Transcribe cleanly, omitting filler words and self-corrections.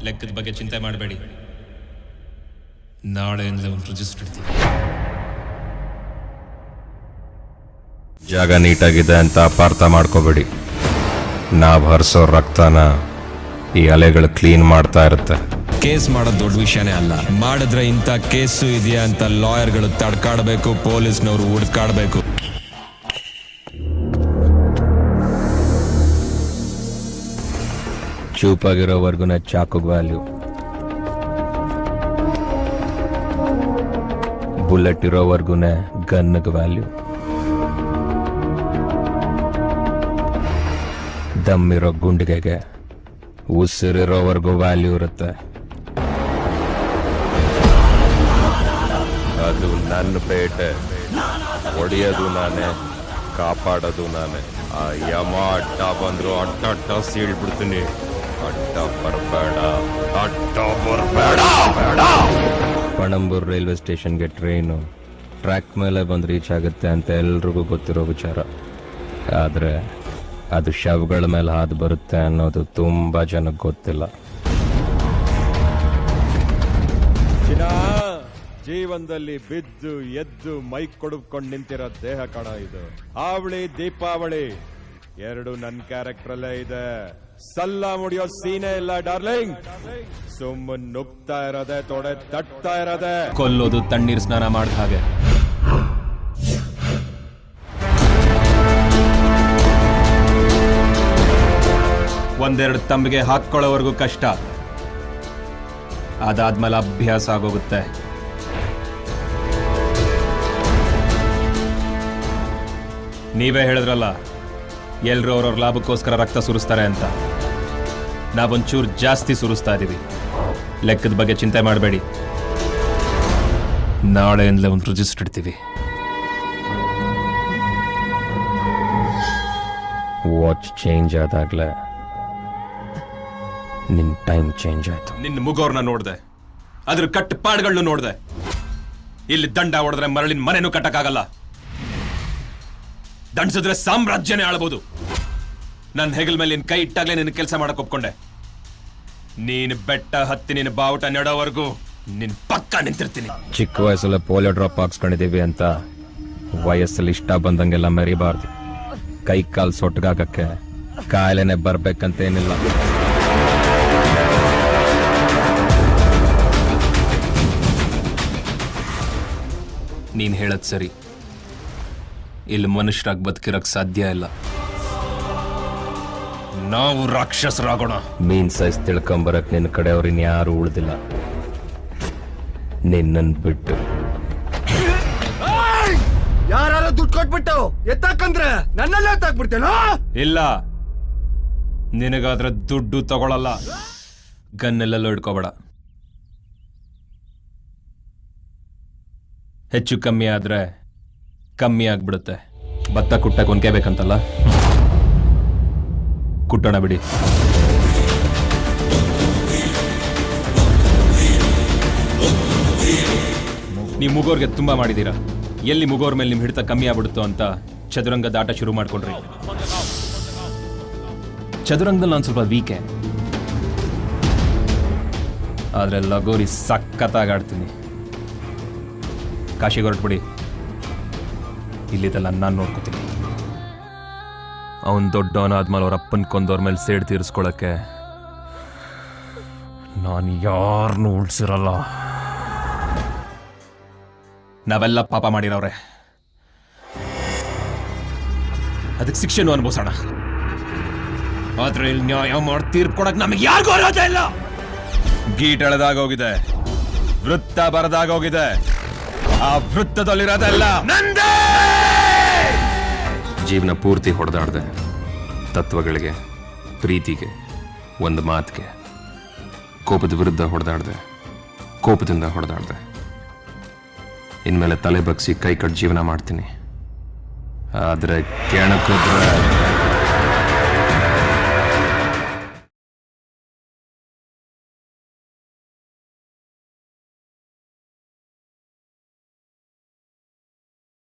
ಲೆಕ್ಕದ ಬಗ್ಗೆ ಚಿಂತೆ ಮಾಡಬೇಡಿ. ನಾಳೆಯಿಂದ ಒಂದು ರಿಜಿಸ್ಟರ್ ಇಡ್ತೀವಿ. ಜಾಗ ನೀಟಾಗಿದೆ ಅಂತ ಅಪಾರ್ಥ ಮಾಡ್ಕೋಬೇಡಿ. ನಾವು ಹರಿಸೋ ರಕ್ತನ ಈ ಅಲೆಗಳು ಕ್ಲೀನ್ ಮಾಡ್ತಾ ಇರುತ್ತೆ. ಕೇಸ್ ಮಾಡೋದು ದೊಡ್ಡ ವಿಷಯನೇ ಅಲ್ಲ. ಮಾಡಿದ್ರೆ ಇಂಥ ಕೇಸು ಇದೆಯಾ ಅಂತ ಲಾಯರ್ಗಳು ತಡ್ಕಾಡ್ಬೇಕು, ಪೊಲೀಸ್ನವರು ಹುಡ್ಕಾಡ್ಬೇಕು. ಚೂಪಾಗಿರೋವರೆಗೂ ಚಾಕು ವ್ಯಾಲ್ಯೂ, ಬುಲೆಟ್ ಇರೋವರೆಗೂ ಗನ್ಗೆ ವ್ಯಾಲ್ಯೂ, ದಮ್ಮಿರೋ ಗುಂಡಿಗೆಗೆ ಉಸಿರಿರೋವರೆಗೂ ವ್ಯಾಲ್ಯೂ ಇರುತ್ತೆ. ಅದು ನನ್ನ ಬೇಟೆ, ಹೊಡೆಯೋದು ನಾನೇ, ಕಾಪಾಡೋದು ನಾನೇ. ಆ ಯಮ ಅಡ್ಡ ಬಂದ್ರು ಅಡ್ಡ ಸೀಳ್ಬಿಡ್ತೀನಿ. ಅಡ್ಡ ಬರಬೇಡ, ಅಡ್ಡ ಬರಬೇಡ. ಪಣಂಬೂರ್ ರೈಲ್ವೆ ಸ್ಟೇಷನ್ಗೆ ಟ್ರೈನು ಟ್ರ್ಯಾಕ್ ಮೇಲೆ ಬಂದು ರೀಚ್ ಆಗುತ್ತೆ ಅಂತ ಎಲ್ರಿಗೂ ಗೊತ್ತಿರೋ ವಿಚಾರ. ಆದರೆ ಅದು ಶವಗಳ ಮೇಲೆ ಹಾದು ಬರುತ್ತೆ ಅನ್ನೋದು ತುಂಬ ಜನಕ್ಕೆ ಗೊತ್ತಿಲ್ಲ. ಜೀವನದಲ್ಲಿ ಬಿದ್ದು ಎದ್ದು ಮೈ ಕೊಡುಕೊಂಡು ನಿಂತಿರೋ ದೇಹ ಕಣ ಇದು. ಆವಳಿ ದೀಪಾವಳಿ ಎರಡು ನನ್ನ ಕ್ಯಾರೆಕ್ಟರ್ ಅಲ್ಲೇ ಇದೆ. ಸಲ್ಲ ಮುಡಿಯೋ ಸೀನೆ ಇಲ್ಲ ಡಾರ್ಲಿಂಗ್. ಸುಮ್ಮನೆ ನುಗ್ತಾ ಇರೋದೆ, ತೊಡೆ ತಟ್ತಾ ಇರೋದೆ. ಕೊಲ್ಲೋದು ತಣ್ಣೀರ್ ಸ್ನಾನ ಮಾಡಿದ ಹಾಗೆ. ಒಂದೆರಡು ತಂಬಿಗೆ ಹಾಕೊಳ್ಳೋವರೆಗೂ ಕಷ್ಟ, ಅದಾದ್ಮೇಲೆ ಅಭ್ಯಾಸ ಆಗೋಗುತ್ತೆ. ನೀವೇ ಹೇಳಿದ್ರಲ್ಲ, ಎಲ್ರು ಅವ್ರವ್ರ ಲಾಭಕ್ಕೋಸ್ಕರ ರಕ್ತ ಸುರಿಸ್ತಾರೆ ಅಂತ. ನಾವೊಂಚೂರು ಜಾಸ್ತಿ ಸುರಿಸ್ತಾ ಇದೀವಿ. ಲೆಕ್ಕದ ಬಗ್ಗೆ ಚಿಂತೆ ಮಾಡಬೇಡಿ. ನಾಳೆಯಿಂದಲೇ ಒಂದು ರಿಜಿಸ್ಟರ್ ಇಡ್ತೀವಿ. ವಾಚ್ ಚೇಂಜ್ ಆದಾಗ್ಲೇ ನಿನ್ನ ಟೈಮ್ ಚೇಂಜ್ ಆಯ್ತು. ನಿನ್ನ ಮುಗೋರ್ನ ನೋಡ್ದೆ, ಅದ್ರ ಕಟ್ಟುಪಾಡುಗಳನ್ನು ನೋಡ್ದೆ. ಇಲ್ಲಿ ದಂಡ ಹೊಡೆದ್ರೆ ಮರಳಿನ ಮನೆನೂ ಕಟ್ಟಕ್ಕಾಗಲ್ಲ. ದಂಡಿಸಿದ್ರೆ ಸಾಮ್ರಾಜ್ಯನೇ ಆಳ್ಬೋದು. ನನ್ನ ಹೆಗಲ್ ಮೇಲೆ ನಿನ್ ಕೈ ಇಟ್ಟಾಗ್ಲೇ ನಿನ್ನ ಕೆಲಸ ಮಾಡಕ್ ಒಪ್ಕೊಂಡೆ. ನೀನು ಬೆಟ್ಟ ಹತ್ತಿ ನಿನ್ನ ಬಾವುಟ ನೆಡೋವರೆಗೂ ನಿನ್ ಪಕ್ಕ ನಿಂತಿರ್ತೀನಿ. ಚಿಕ್ಕ ವಯಸ್ಸಲ್ಲ ಪೋಲಿಯೋ ಡ್ರಾಪ್ ಹಾಕ್ಸ್ಕೊಂಡಿದೀವಿ ಅಂತ ವಯಸ್ಸಲ್ಲಿ ಇಷ್ಟ ಬಂದಂಗೆಲ್ಲ ಮೆರಿಬಾರ್ದು. ಕೈ ಕಾಲು ಸೊಟ್ಟಗಾಗಕ್ಕೆ ಕಾಯಿಲೆನೆ ಬರ್ಬೇಕಂತೇನಿಲ್ಲ. ನೀನ್ ಹೇಳದ್ ಸರಿ. ಇಲ್ಲಿ ಮನುಷ್ಯರಾಗಿ ಬದುಕಿರಕ್ ಸಾಧ್ಯ ಇಲ್ಲ. ನಾವು ರಾಕ್ಷಸರಾಗೋಣ. ಮೀನ್ ಸೈಜ್ ತಿಳ್ಕೊಂಬರಕ್ ನಿನ್ನ ಕಡೆ ಅವ್ರು ಇನ್ಯಾರು ಉಳ್ದಿಲ್ಲ, ನಿನ್ನನ್ ಬಿಟ್ಟು. ಯಾರು ದುಡ್ಡು ಕೊಟ್ಬಿಟ್ಟು ಎತ್ತಾಕಂದ್ರೆ ನನ್ನೆಲ್ಲ ಎತ್ತಾಕ್ಬಿಡ್ತೇನೋ? ಇಲ್ಲ, ನಿನಗಾದ್ರೆ ದುಡ್ಡು ತಗೊಳಲ್ಲ. ಗನ್ನೆಲ್ಲ ಹಿಡ್ಕೋಬೇಡ. ಹೆಚ್ಚು ಕಮ್ಮಿ ಆದ್ರೆ ಕಮ್ಮಿ ಆಗ್ಬಿಡುತ್ತೆ. ಭತ್ತ ಕುಟ್ಟಕ್ಕೆ ಒನ್ಕೆ ಬೇಕಂತಲ್ಲ, ಕುಟ್ಟೋಣ ಬಿಡಿ. ನೀವು ಮುಗೋರ್ಗೆ ತುಂಬಾ ಮಾಡಿದೀರಾ. ಎಲ್ಲಿ ಮುಗೋರ್ ಮೇಲೆ ನಿಮ್ ಹಿಡಿತ ಕಮ್ಮಿ ಆಗ್ಬಿಡುತ್ತೋ ಅಂತ ಚದುರಂಗದ ಆಟ ಶುರು ಮಾಡ್ಕೊಂಡ್ರಿ. ಚದುರಂಗದಲ್ಲಿ ನಾನು ಸ್ವಲ್ಪ ವೀಕೆ, ಆದ್ರೆ ಲಗೋರಿ ಸಖತ್ತಾಗಿ ಆಡ್ತೀನಿ. ಕಾಶಿಗೆ ಹೊರಟ್ಬಿಡಿ, ಇಲ್ಲಿದೆಲ್ಲ ನಾನು ನೋಡ್ಕೋತೀನಿ. ಅವನ್ ದೊಡ್ಡವನ ಆದ್ಮೇಲೆ ಅವ್ರ ಅಪ್ಪನ್ ಕೊಂದವ್ರ ಮೇಲೆ ಸೇಡ್ ತೀರಿಸ್ಕೊಳಕ್ಕೆ ನಾನು ಯಾರನ್ನೂ ಉಳಿಸಿರಲ್ಲ. ನಾವೆಲ್ಲ ಪಾಪ ಮಾಡಿರೋರೆ, ಅದಕ್ಕೆ ಶಿಕ್ಷೆನೂ ಅನುಭವಿಸೋಣ. ಆದ್ರೆ ಇಲ್ಲಿ ನ್ಯಾಯ ಮಾಡಿ ತೀರ್ಪು ಕೊಡಕ್ ನಮಗೆ ಯಾರಿಗೂ ಅರ್ಹತೆ ಇಲ್ಲ. ಗೀಟ್ ಎಳೆದಾಗೋಗಿದೆ, ವೃತ್ತ ಬರದಾಗೋಗಿದೆ. ಆ ವೃತ್ತದಲ್ಲಿರೋದೆಲ್ಲ ನಂದೇ. ಜೀವನ ಪೂರ್ತಿ ಹೊಡೆದಾಡ್ದೆ. ತತ್ವಗಳಿಗೆ, ಪ್ರೀತಿಗೆ, ಒಂದು ಮಾತಿಗೆ. ಕೋಪದ ವಿರುದ್ಧ ಹೊಡೆದಾಡ್ದೆ, ಕೋಪದಿಂದ ಹೊಡೆದಾಡ್ದೆ. ಇನ್ಮೇಲೆ ತಲೆ ಬಗ್ಸಿ ಕೈ ಕಟ್ ಜೀವನ ಮಾಡ್ತೀನಿ. ಆದರೆ ಕೆಣಕಿದ್ರೆ